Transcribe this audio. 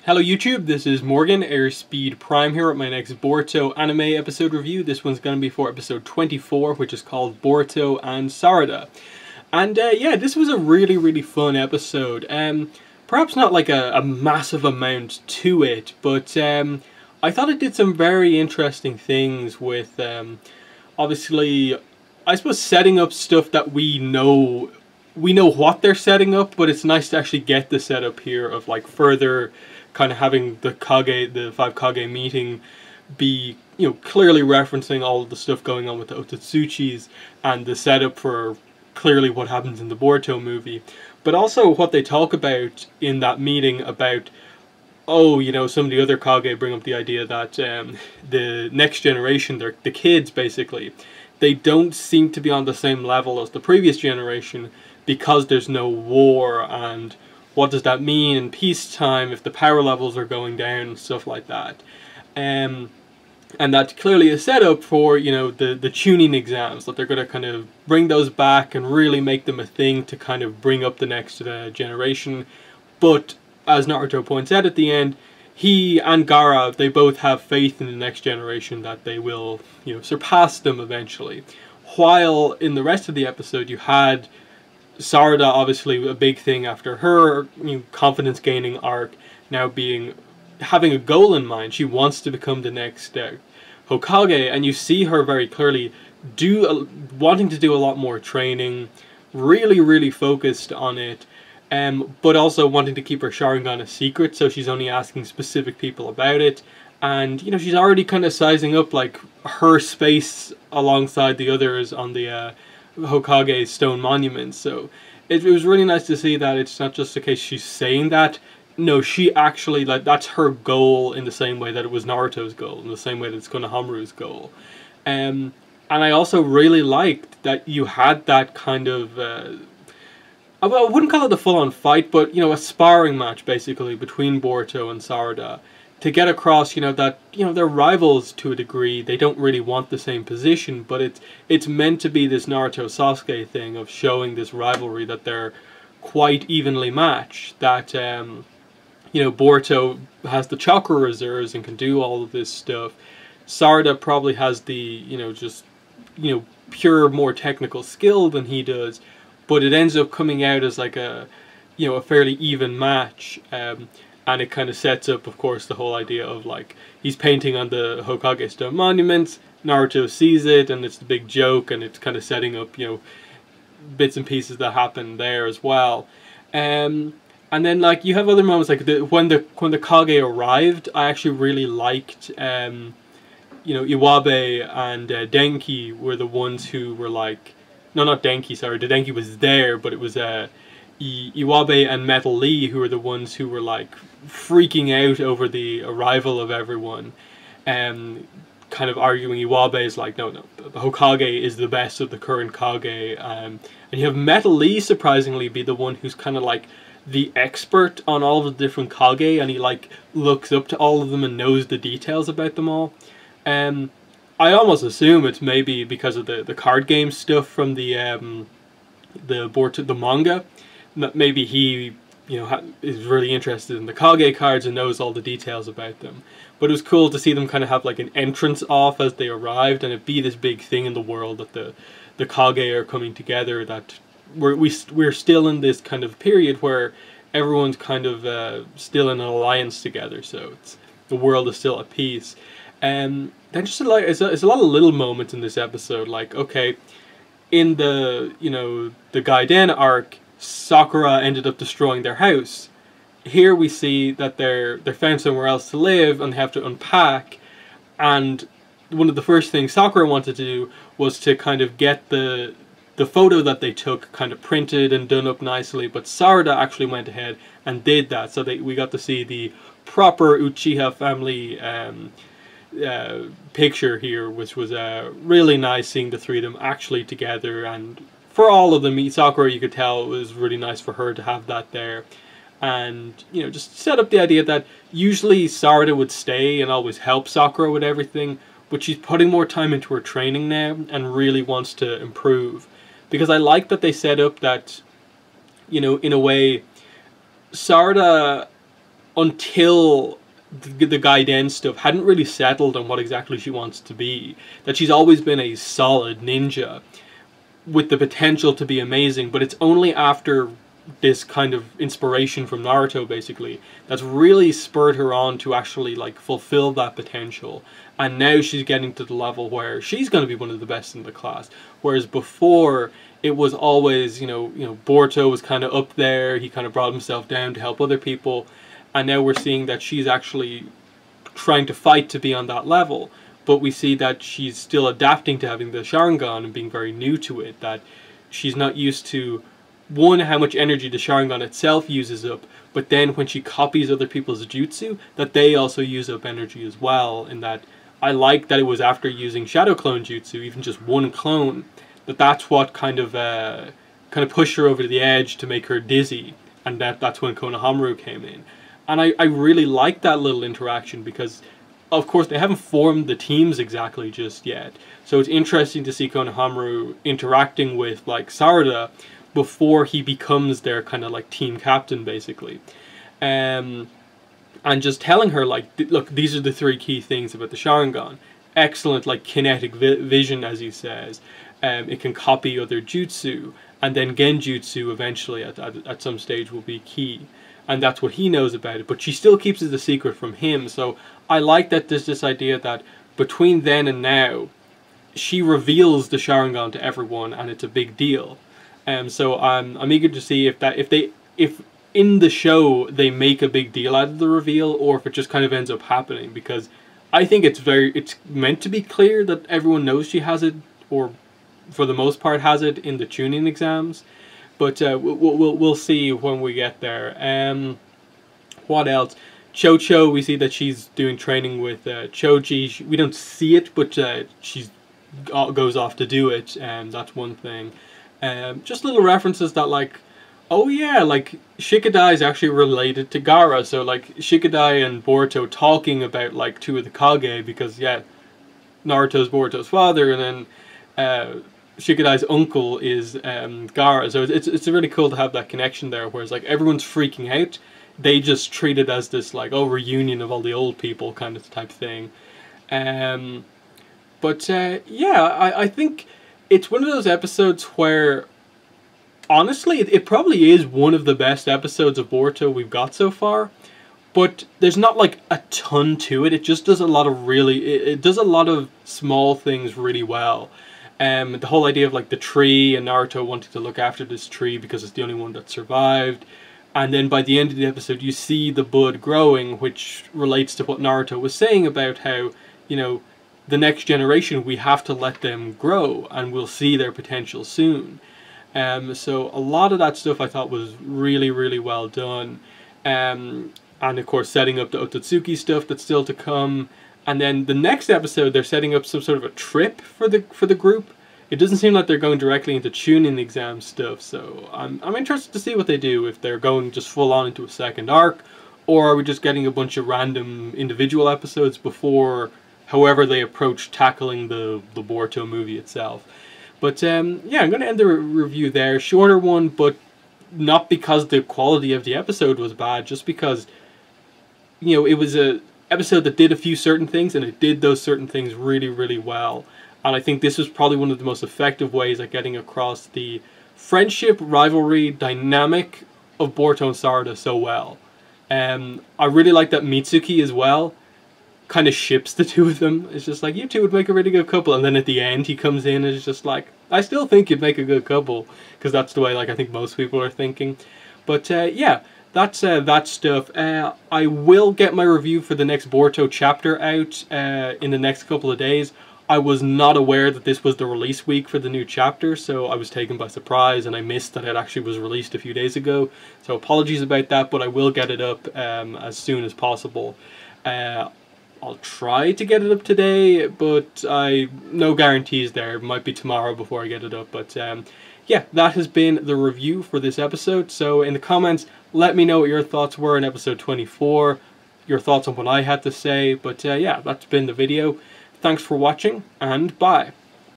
Hello YouTube, this is Morgan, Airspeed Prime here at my next Boruto anime episode review. This one's going to be for episode 24, which is called Boruto and Sarada. And yeah, this was a really fun episode. Perhaps not like a massive amount to it, but I thought it did some very interesting things with, obviously, I suppose setting up stuff that we know what they're setting up, but it's nice to actually get the setup here of like further kind of having the five Kage meeting be, you know, clearly referencing all of the stuff going on with the Otsutsuchis and the setup for clearly what happens in the Boruto movie, but also what they talk about in that meeting about, oh, you know, some of the other Kage bring up the idea that the next generation, the kids basically, they don't seem to be on the same level as the previous generation because there's no war, and what does that mean in peacetime if the power levels are going down and stuff like that. And that's clearly a setup for, you know, the tuning exams, that they're going to kind of bring those back and really make them a thing to kind of bring up the next generation. But as Naruto points out at the end, he and Gaara, they both have faith in the next generation that they will, you know, surpass them eventually. While in the rest of the episode you had Sarada, obviously a big thing after her, you know, confidence gaining arc, now having a goal in mind. She wants to become the next Hokage, and you see her very clearly wanting to do a lot more training, really focused on it, but also wanting to keep her Sharingan a secret, so she's only asking specific people about it. And, you know, she's already kind of sizing up like her space alongside the others on the Hokage stone monuments. So it was really nice to see that it's not just a case she's saying that. No, she actually, like, that's her goal, in the same way that it was Naruto's goal, in the same way that it's Konohamaru's goal. And I also really liked that you had that kind of I wouldn't call it a full-on fight, but, you know, a sparring match basically between Boruto and Sarada, to get across, you know, that, you know, they're rivals to a degree. They don't really want the same position, but it's meant to be this Naruto-Sasuke thing of showing this rivalry, that they're quite evenly matched, that, you know, Boruto has the chakra reserves and can do all of this stuff. Sarada probably has the, you know, just, you know, pure, more technical skill than he does, but it ends up coming out as like a, you know, a fairly even match. And it kind of sets up, of course, the whole idea of, like, he's painting on the Hokage stone monuments, Naruto sees it, and it's the big joke, and it's kind of setting up, you know, bits and pieces that happen there as well. And then, like, you have other moments, like when the Kage arrived, I actually really liked, you know, Iwabe and Denki were the ones who were like, no, not Denki, sorry, the Denki was there, but it was Iwabe and Metal Lee who were the ones who were like freaking out over the arrival of everyone, and kind of arguing. Iwabe is like, no, the Hokage is the best of the current Kage, and you have Metal Lee surprisingly be the one who's kind of like the expert on all of the different Kage, and he like looks up to all of them and knows the details about them all. I almost assume it's maybe because of the card game stuff from the Boruto, the manga. Maybe he, you know, is really interested in the Kage cards and knows all the details about them. But it was cool to see them kind of have like an entrance off as they arrived, and it be this big thing in the world that the Kage are coming together. That we're still in this kind of period where everyone's kind of still in an alliance together. So the world is still at peace. And then just like it's a lot of little moments in this episode. Like, okay, in the, you know, the Gaiden arc, Sakura ended up destroying their house. Here we see that they're found somewhere else to live and they have to unpack, and one of the first things Sakura wanted to do was to kind of get the photo that they took kind of printed and done up nicely, but Sarada actually went ahead and did that, so we got to see the proper Uchiha family picture here, which was really nice, seeing the three of them actually together. And for all of them, Sakura, you could tell it was really nice for her to have that there. And, you know, just set up the idea that usually Sarada would stay and always help Sakura with everything, but she's putting more time into her training now and really wants to improve. Because I like that they set up that, you know, in a way, Sarada until the Gaiden stuff hadn't really settled on what exactly she wants to be. That she's always been a solid ninja with the potential to be amazing, but it's only after this kind of inspiration from Naruto, basically, that's really spurred her on to actually like fulfill that potential. And now she's getting to the level where she's going to be one of the best in the class. Whereas before, it was always, Boruto was kind of up there. He kind of brought himself down to help other people. And now we're seeing that she's actually trying to fight to be on that level. But we see that she's still adapting to having the Sharingan and being very new to it. That she's not used to, one, how much energy the Sharingan itself uses up, but then when she copies other people's jutsu, that they also use up energy as well. And that I like that it was after using Shadow Clone Jutsu, even just one clone, that's what kind of pushed her over the edge to make her dizzy. And that's when Konohamaru came in. And I really like that little interaction because, of course, they haven't formed the teams exactly just yet. So it's interesting to see Konohamaru interacting with, like, Sarada before he becomes their kind of, like, team captain, basically. And just telling her, like, look, these are the 3 key things about the Sharingan. Excellent, like, kinetic vision, as he says. It can copy other jutsu. And then genjutsu, eventually, at some stage, will be key. And that's what he knows about it, but she still keeps it a secret from him. So I like that there's this idea that between then and now, she reveals the Sharingan to everyone, and it's a big deal. So I'm eager to see if in the show they make a big deal out of the reveal, or if it just kind of ends up happening. Because I think it's meant to be clear that everyone knows she has it, or for the most part has it in the Chunin exams. But we'll see when we get there. What else? Cho-Cho, we see that she's doing training with Choji. We don't see it, but she goes off to do it, and that's one thing. Just little references that, like, oh yeah, like, Shikadai is actually related to Gaara. So, like, Shikadai and Boruto talking about, like, 2 of the Kage, because, yeah, Naruto's Boruto's father, and then Shikadai's uncle is Gaara. So it's really cool to have that connection there, whereas, like, everyone's freaking out. They just treat it as this, like, reunion of all the old people kind of type thing. Yeah, I think it's one of those episodes where, honestly, it probably is one of the best episodes of Boruto we've got so far. But there's not, like, a ton to it. It just does a lot of it does a lot of small things really well. The whole idea of, like, the tree and Naruto wanting to look after this tree because it's the only one that survived. And then by the end of the episode, you see the bud growing, which relates to what Naruto was saying about how, the next generation, we have to let them grow, and we'll see their potential soon. So a lot of that stuff I thought was really, really well done. And of course, setting up the Otsutsuki stuff that's still to come. And then the next episode, they're setting up some sort of a trip for the group. It doesn't seem like they're going directly into Chunin exam stuff, so I'm interested to see what they do, if they're going just full on into a second arc, or are we just getting a bunch of random individual episodes before however they approach tackling the Boruto movie itself. But yeah, I'm going to end the review there. Shorter one, but not because the quality of the episode was bad, just because, it was a episode that did a few certain things, and it did those certain things really, really well. And I think this was probably one of the most effective ways at getting across the friendship, rivalry, dynamic of Boruto and Sarada so well. I really like that Mitsuki as well kind of ships the 2 of them. It's just like, you 2 would make a really good couple. And then at the end he comes in and is just like, I still think you'd make a good couple. Because that's the way, like, I think most people are thinking. But yeah, that's that stuff. I will get my review for the next Boruto chapter out in the next couple of days. I was not aware that this was the release week for the new chapter, so I was taken by surprise, and I missed that it actually was released a few days ago. So apologies about that, but I will get it up as soon as possible. I'll try to get it up today, but no guarantees there. It might be tomorrow before I get it up. But yeah, that has been the review for this episode. So in the comments, let me know what your thoughts were in episode 24, your thoughts on what I had to say. But yeah, that's been the video. Thanks for watching, and bye.